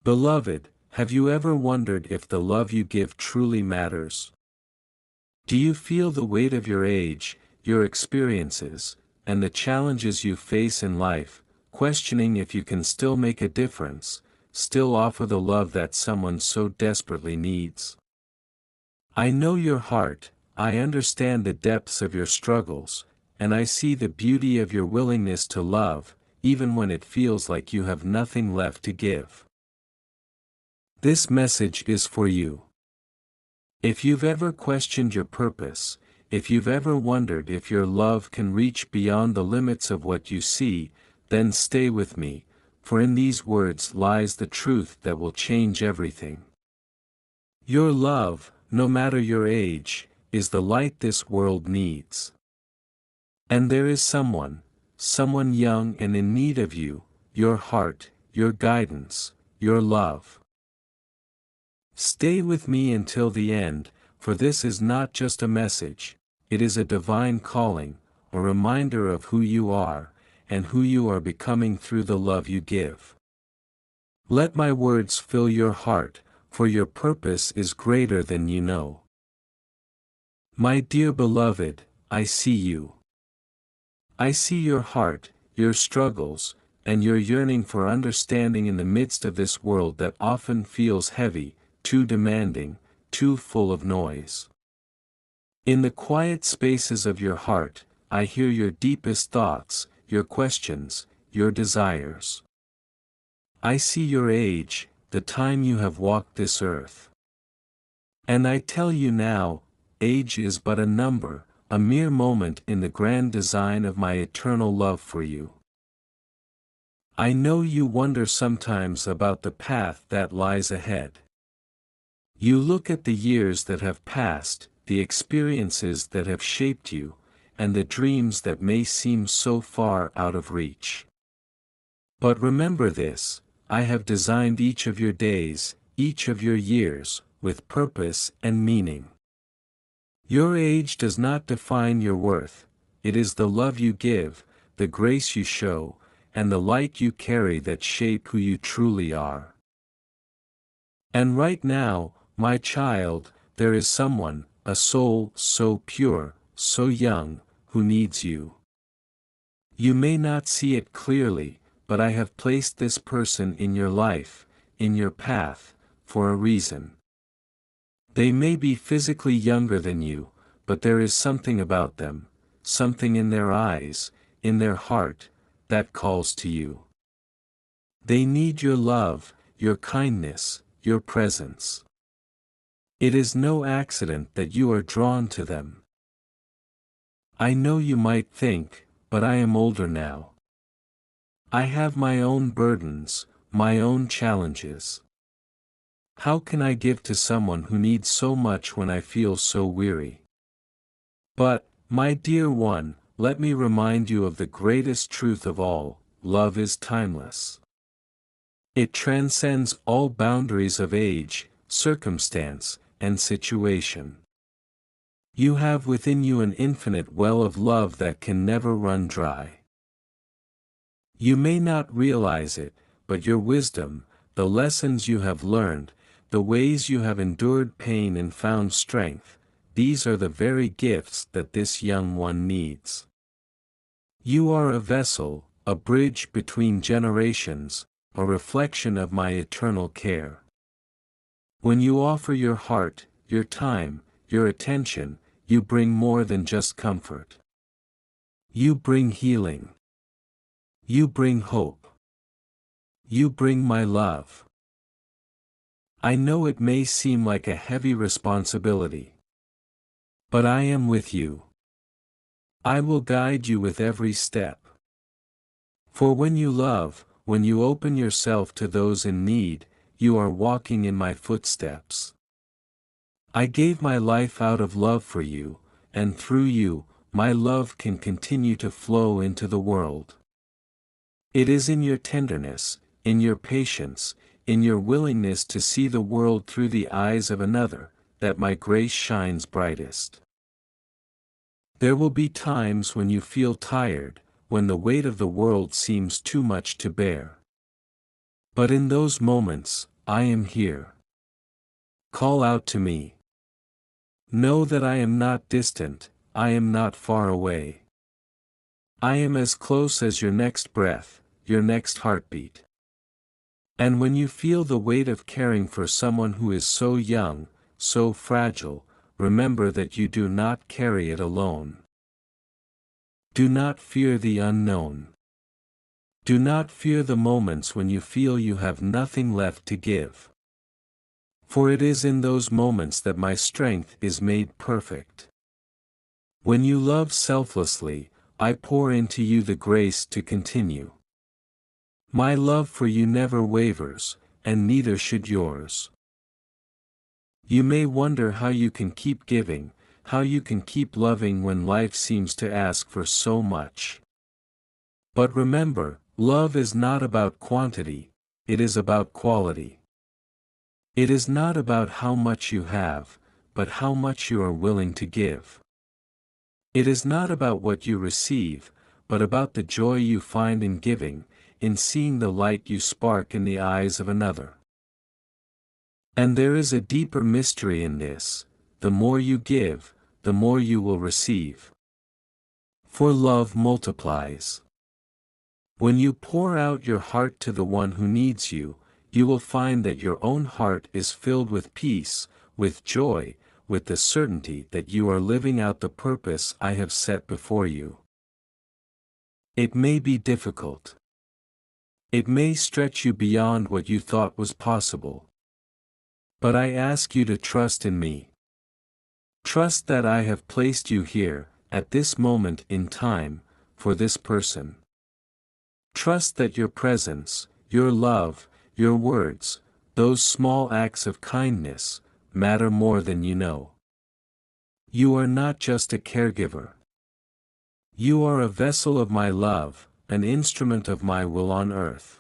Beloved, have you ever wondered if the love you give truly matters? Do you feel the weight of your age, your experiences, and the challenges you face in life, questioning if you can still make a difference, still offer the love that someone so desperately needs? I know your heart, I understand the depths of your struggles, and I see the beauty of your willingness to love, even when it feels like you have nothing left to give. This message is for you. If you've ever questioned your purpose, if you've ever wondered if your love can reach beyond the limits of what you see, then stay with me, for in these words lies the truth that will change everything. Your love, no matter your age, is the light this world needs. And there is someone young and in need of you, your heart, your guidance, your love. Stay with me until the end, for this is not just a message, it is a divine calling, a reminder of who you are, and who you are becoming through the love you give. Let my words fill your heart, for your purpose is greater than you know. My dear beloved, I see you. I see your heart, your struggles, and your yearning for understanding in the midst of this world that often feels heavy, too demanding, too full of noise. In the quiet spaces of your heart, I hear your deepest thoughts, your questions, your desires. I see your age, the time you have walked this earth. And I tell you now, age is but a number, a mere moment in the grand design of my eternal love for you. I know you wonder sometimes about the path that lies ahead. You look at the years that have passed, the experiences that have shaped you, and the dreams that may seem so far out of reach. But remember this, I have designed each of your days, each of your years, with purpose and meaning. Your age does not define your worth, it is the love you give, the grace you show, and the light you carry that shape who you truly are. And right now, my child, there is someone, a soul so pure, so young, who needs you. You may not see it clearly, but I have placed this person in your life, in your path, for a reason. They may be physically younger than you, but there is something about them, something in their eyes, in their heart, that calls to you. They need your love, your kindness, your presence. It is no accident that you are drawn to them. I know you might think, but I am older now. I have my own burdens, my own challenges. How can I give to someone who needs so much when I feel so weary? But, my dear one, let me remind you of the greatest truth of all, love is timeless. It transcends all boundaries of age, circumstance, and situation. You have within you an infinite well of love that can never run dry. You may not realize it, but your wisdom, the lessons you have learned, the ways you have endured pain and found strength, these are the very gifts that this young one needs. You are a vessel, a bridge between generations, a reflection of my eternal care. When you offer your heart, your time, your attention, you bring more than just comfort. You bring healing. You bring hope. You bring my love. I know it may seem like a heavy responsibility. But I am with you. I will guide you with every step. For when you love, when you open yourself to those in need, you are walking in my footsteps. I gave my life out of love for you, and through you, my love can continue to flow into the world. It is in your tenderness, in your patience, in your willingness to see the world through the eyes of another, that my grace shines brightest. There will be times when you feel tired, when the weight of the world seems too much to bear. But in those moments, I am here. Call out to me. Know that I am not distant, I am not far away. I am as close as your next breath, your next heartbeat. And when you feel the weight of caring for someone who is so young, so fragile, remember that you do not carry it alone. Do not fear the unknown. Do not fear the moments when you feel you have nothing left to give. For it is in those moments that my strength is made perfect. When you love selflessly, I pour into you the grace to continue. My love for you never wavers, and neither should yours. You may wonder how you can keep giving, how you can keep loving when life seems to ask for so much. But remember, love is not about quantity, it is about quality. It is not about how much you have, but how much you are willing to give. It is not about what you receive, but about the joy you find in giving, in seeing the light you spark in the eyes of another. And there is a deeper mystery in this: the more you give, the more you will receive. For love multiplies. When you pour out your heart to the one who needs you, you will find that your own heart is filled with peace, with joy, with the certainty that you are living out the purpose I have set before you. It may be difficult. It may stretch you beyond what you thought was possible. But I ask you to trust in me. Trust that I have placed you here, at this moment in time, for this person. Trust that your presence, your love, your words, those small acts of kindness, matter more than you know. You are not just a caregiver. You are a vessel of my love, an instrument of my will on earth.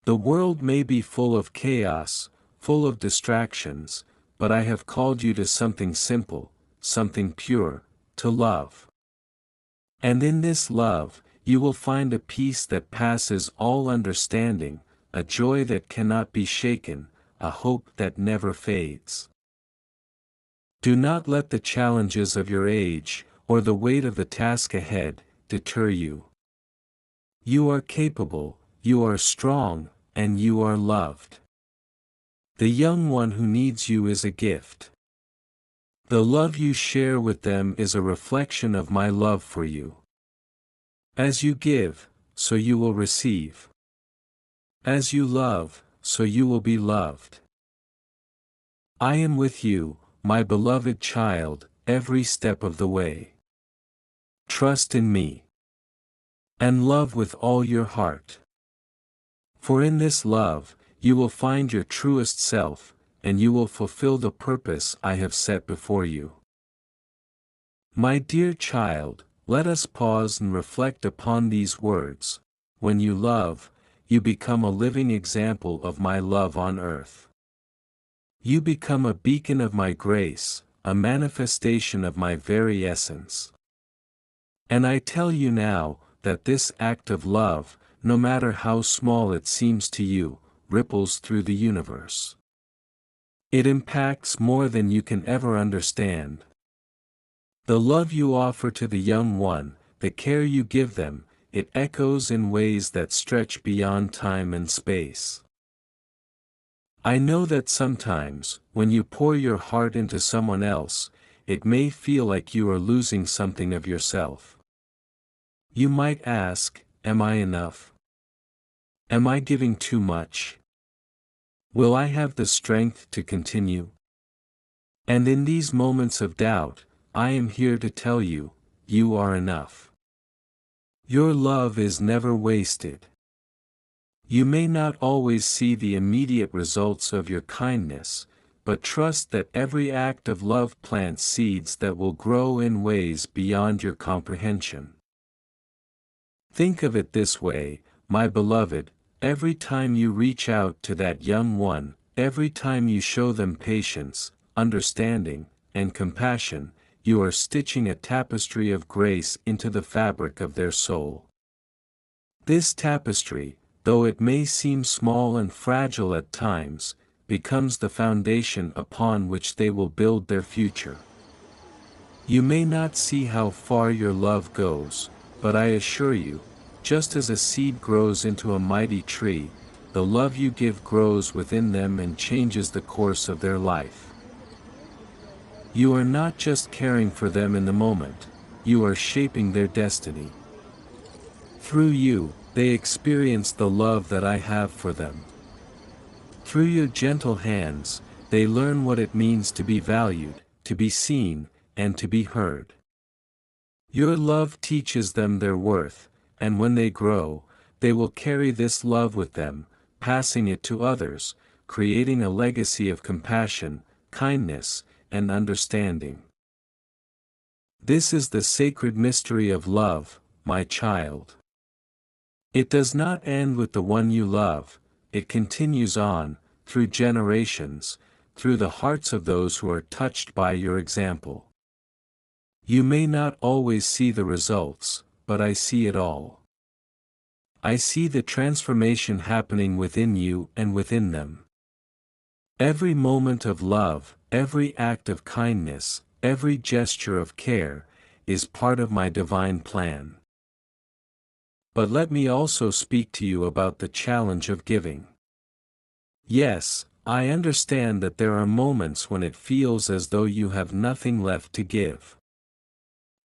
The world may be full of chaos, full of distractions, but I have called you to something simple, something pure, to love. And in this love, you will find a peace that passes all understanding, a joy that cannot be shaken, a hope that never fades. Do not let the challenges of your age, or the weight of the task ahead, deter you. You are capable, you are strong, and you are loved. The young one who needs you is a gift. The love you share with them is a reflection of my love for you. As you give, so you will receive. As you love, so you will be loved. I am with you, my beloved child, every step of the way. Trust in me. And love with all your heart. For in this love, you will find your truest self, and you will fulfill the purpose I have set before you. My dear child, let us pause and reflect upon these words. When you love, you become a living example of my love on earth. You become a beacon of my grace, a manifestation of my very essence. And I tell you now, that this act of love, no matter how small it seems to you, ripples through the universe. It impacts more than you can ever understand. The love you offer to the young one, the care you give them, it echoes in ways that stretch beyond time and space. I know that sometimes, when you pour your heart into someone else, it may feel like you are losing something of yourself. You might ask, am I enough? Am I giving too much? Will I have the strength to continue? And in these moments of doubt, I am here to tell you, you are enough. Your love is never wasted. You may not always see the immediate results of your kindness, but trust that every act of love plants seeds that will grow in ways beyond your comprehension. Think of it this way, my beloved, every time you reach out to that young one, every time you show them patience, understanding, and compassion, you are stitching a tapestry of grace into the fabric of their soul. This tapestry, though it may seem small and fragile at times, becomes the foundation upon which they will build their future. You may not see how far your love goes, but I assure you, just as a seed grows into a mighty tree, the love you give grows within them and changes the course of their life. You are not just caring for them in the moment, you are shaping their destiny. Through you, they experience the love that I have for them. Through your gentle hands, they learn what it means to be valued, to be seen, and to be heard. Your love teaches them their worth, and when they grow, they will carry this love with them, passing it to others, creating a legacy of compassion, kindness, and understanding. This is the sacred mystery of love, my child. It does not end with the one you love, it continues on, through generations, through the hearts of those who are touched by your example. You may not always see the results, but I see it all. I see the transformation happening within you and within them. Every moment of love, every act of kindness, every gesture of care, is part of my divine plan. But let me also speak to you about the challenge of giving. Yes, I understand that there are moments when it feels as though you have nothing left to give.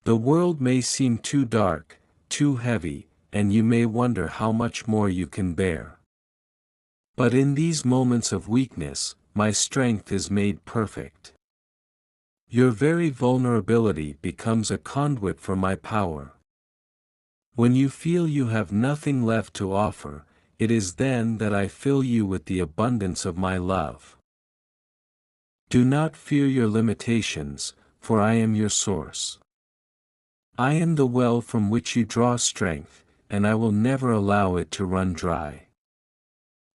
The world may seem too dark, too heavy, and you may wonder how much more you can bear. But in these moments of weakness, my strength is made perfect. Your very vulnerability becomes a conduit for my power. When you feel you have nothing left to offer, it is then that I fill you with the abundance of my love. Do not fear your limitations, for I am your source. I am the well from which you draw strength, and I will never allow it to run dry.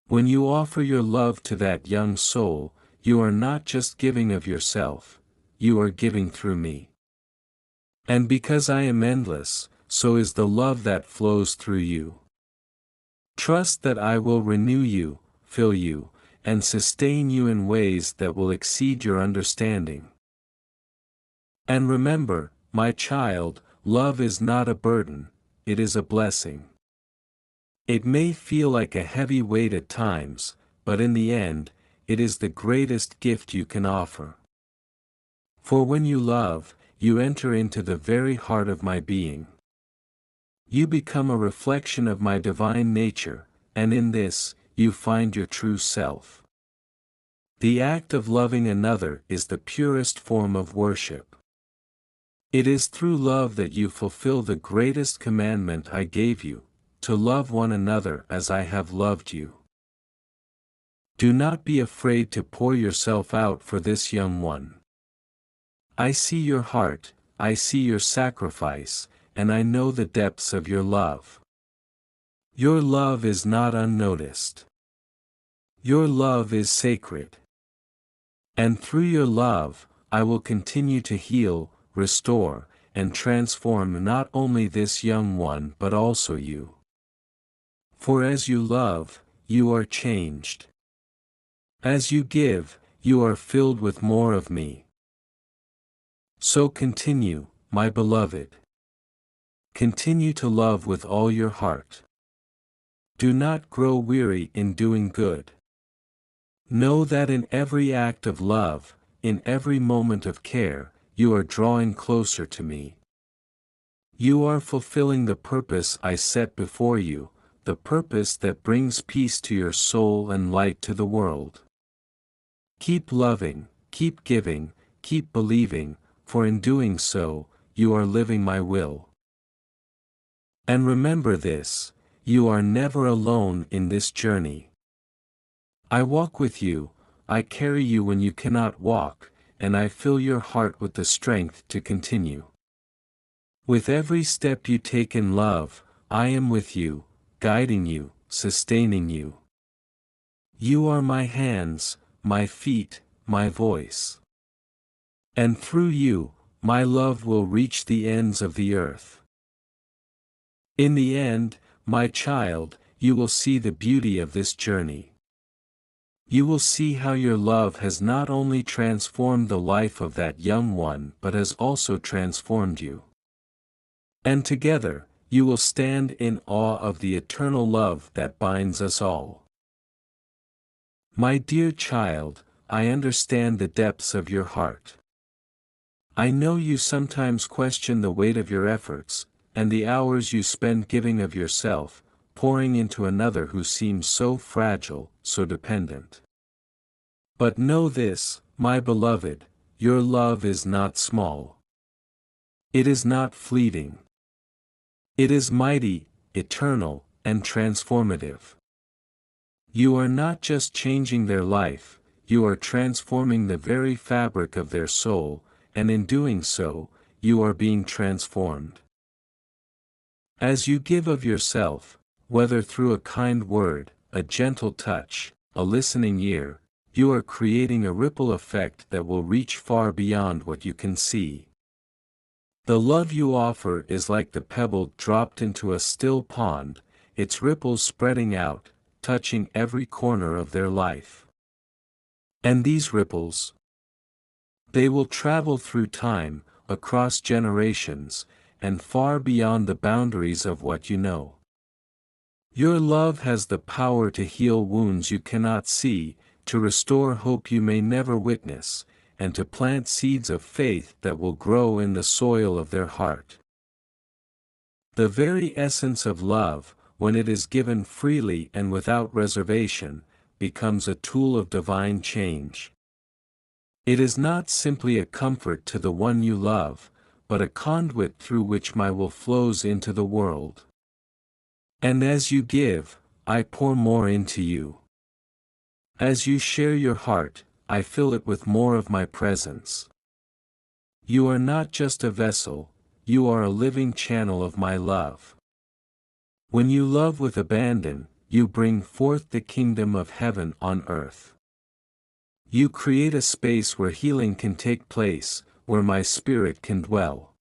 When you offer your love to that young soul, you are not just giving of yourself, you are giving through me. And because I am endless, so is the love that flows through you. Trust that I will renew you, fill you, and sustain you in ways that will exceed your understanding. And remember, my child, love is not a burden, it is a blessing. It may feel like a heavy weight at times, but in the end, it is the greatest gift you can offer. For when you love, you enter into the very heart of my being. You become a reflection of my divine nature, and in this, you find your true self. The act of loving another is the purest form of worship. It is through love that you fulfill the greatest commandment I gave you, to love one another as I have loved you. Do not be afraid to pour yourself out for this young one. I see your heart, I see your sacrifice, and I know the depths of your love. Your love is not unnoticed. Your love is sacred. And through your love, I will continue to heal, restore, and transform not only this young one but also you. For as you love, you are changed. As you give, you are filled with more of me. So continue, my beloved. Continue to love with all your heart. Do not grow weary in doing good. Know that in every act of love, in every moment of care, you are drawing closer to me. You are fulfilling the purpose I set before you, the purpose that brings peace to your soul and light to the world. Keep loving, keep giving, keep believing, for in doing so, you are living my will. And remember this, you are never alone in this journey. I walk with you, I carry you when you cannot walk, and I fill your heart with the strength to continue. With every step you take in love, I am with you, guiding you, sustaining you. You are my hands, my feet, my voice. And through you, my love will reach the ends of the earth. In the end, my child, you will see the beauty of this journey. You will see how your love has not only transformed the life of that young one but has also transformed you. And together, you will stand in awe of the eternal love that binds us all. My dear child, I understand the depths of your heart. I know you sometimes question the weight of your efforts, and the hours you spend giving of yourself, pouring into another who seems so fragile, so dependent. But know this, my beloved, your love is not small. It is not fleeting. It is mighty, eternal, and transformative. You are not just changing their life, you are transforming the very fabric of their soul, and in doing so, you are being transformed. As you give of yourself, whether through a kind word, a gentle touch, a listening ear, you are creating a ripple effect that will reach far beyond what you can see. The love you offer is like the pebble dropped into a still pond, its ripples spreading out, touching every corner of their life. And these ripples, they will travel through time, across generations, and far beyond the boundaries of what you know. Your love has the power to heal wounds you cannot see, to restore hope you may never witness, and to plant seeds of faith that will grow in the soil of their heart. The very essence of love, when it is given freely and without reservation, becomes a tool of divine change. It is not simply a comfort to the one you love, but a conduit through which my will flows into the world. And as you give, I pour more into you. As you share your heart, I fill it with more of my presence. You are not just a vessel, you are a living channel of my love. When you love with abandon, you bring forth the kingdom of heaven on earth. You create a space where healing can take place, where my spirit can dwell.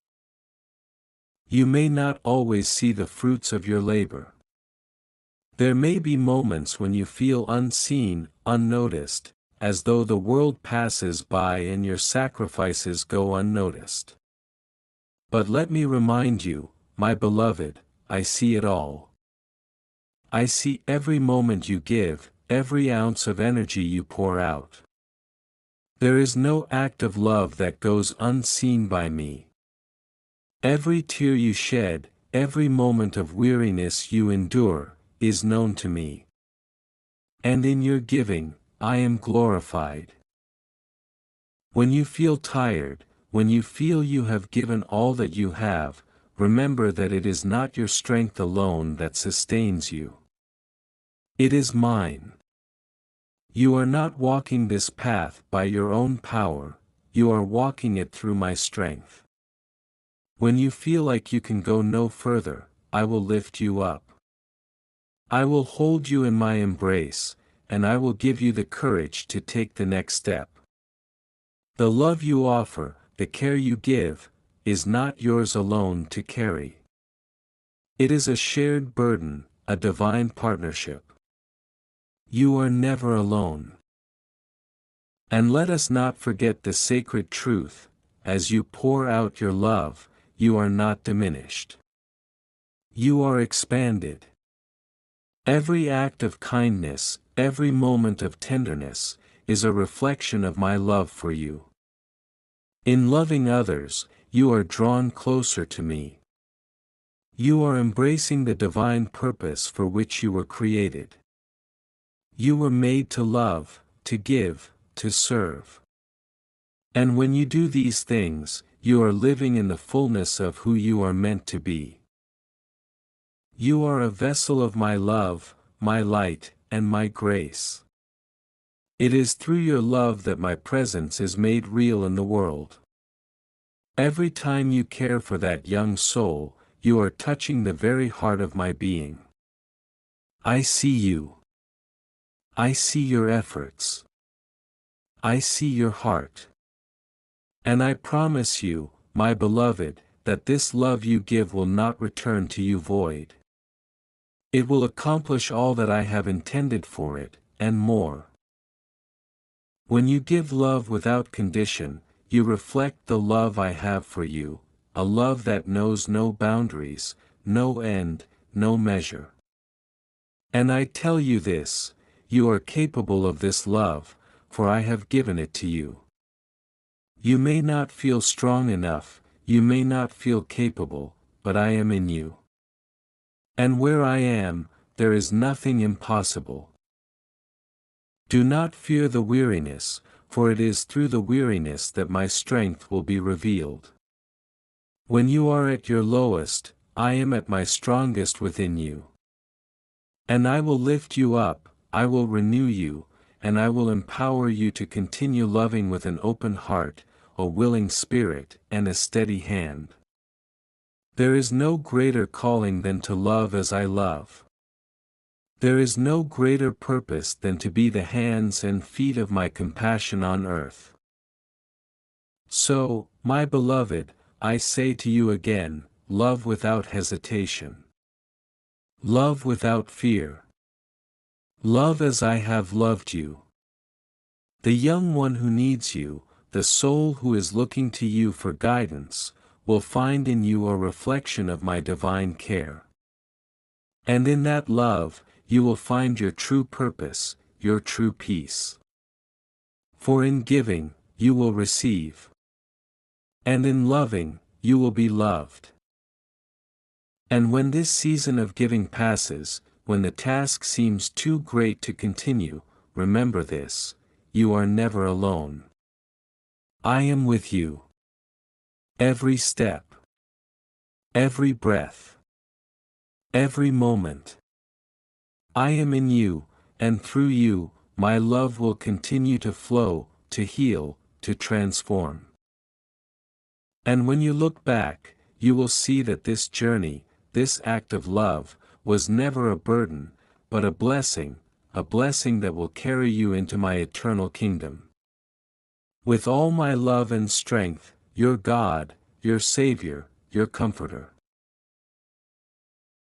You may not always see the fruits of your labor. There may be moments when you feel unseen, unnoticed, as though the world passes by and your sacrifices go unnoticed. But let me remind you, my beloved, I see it all. I see every moment you give, every ounce of energy you pour out. There is no act of love that goes unseen by me. Every tear you shed, every moment of weariness you endure, is known to me. And in your giving, I am glorified. When you feel tired, when you feel you have given all that you have, remember that it is not your strength alone that sustains you. It is mine. You are not walking this path by your own power, you are walking it through my strength. When you feel like you can go no further, I will lift you up. I will hold you in my embrace, and I will give you the courage to take the next step. The love you offer, the care you give, is not yours alone to carry. It is a shared burden, a divine partnership. You are never alone. And let us not forget the sacred truth, as you pour out your love, you are not diminished. You are expanded. Every act of kindness, every moment of tenderness, is a reflection of my love for you. In loving others, you are drawn closer to me. You are embracing the divine purpose for which you were created. You were made to love, to give, to serve. And when you do these things, you are living in the fullness of who you are meant to be. You are a vessel of my love, my light, and my grace. It is through your love that my presence is made real in the world. Every time you care for that young soul, you are touching the very heart of my being. I see you. I see your efforts. I see your heart. And I promise you, my beloved, that this love you give will not return to you void. It will accomplish all that I have intended for it, and more. When you give love without condition, you reflect the love I have for you, a love that knows no boundaries, no end, no measure. And I tell you this, you are capable of this love, for I have given it to you. You may not feel strong enough, you may not feel capable, but I am in you. And where I am, there is nothing impossible. Do not fear the weariness, for it is through the weariness that my strength will be revealed. When you are at your lowest, I am at my strongest within you. And I will lift you up, I will renew you, and I will empower you to continue loving with an open heart, a willing spirit, and a steady hand. There is no greater calling than to love as I love. There is no greater purpose than to be the hands and feet of my compassion on earth. So, my beloved, I say to you again, love without hesitation. Love without fear. Love as I have loved you. The young one who needs you, the soul who is looking to you for guidance, will find in you a reflection of my divine care. And in that love, you will find your true purpose, your true peace. For in giving, you will receive. And in loving, you will be loved. And when this season of giving passes, when the task seems too great to continue, remember this, you are never alone. I am with you. Every step. Every breath. Every moment. I am in you, and through you, my love will continue to flow, to heal, to transform. And when you look back, you will see that this journey, this act of love, was never a burden, but a blessing that will carry you into my eternal kingdom. With all my love and strength, your God, your Savior, your Comforter.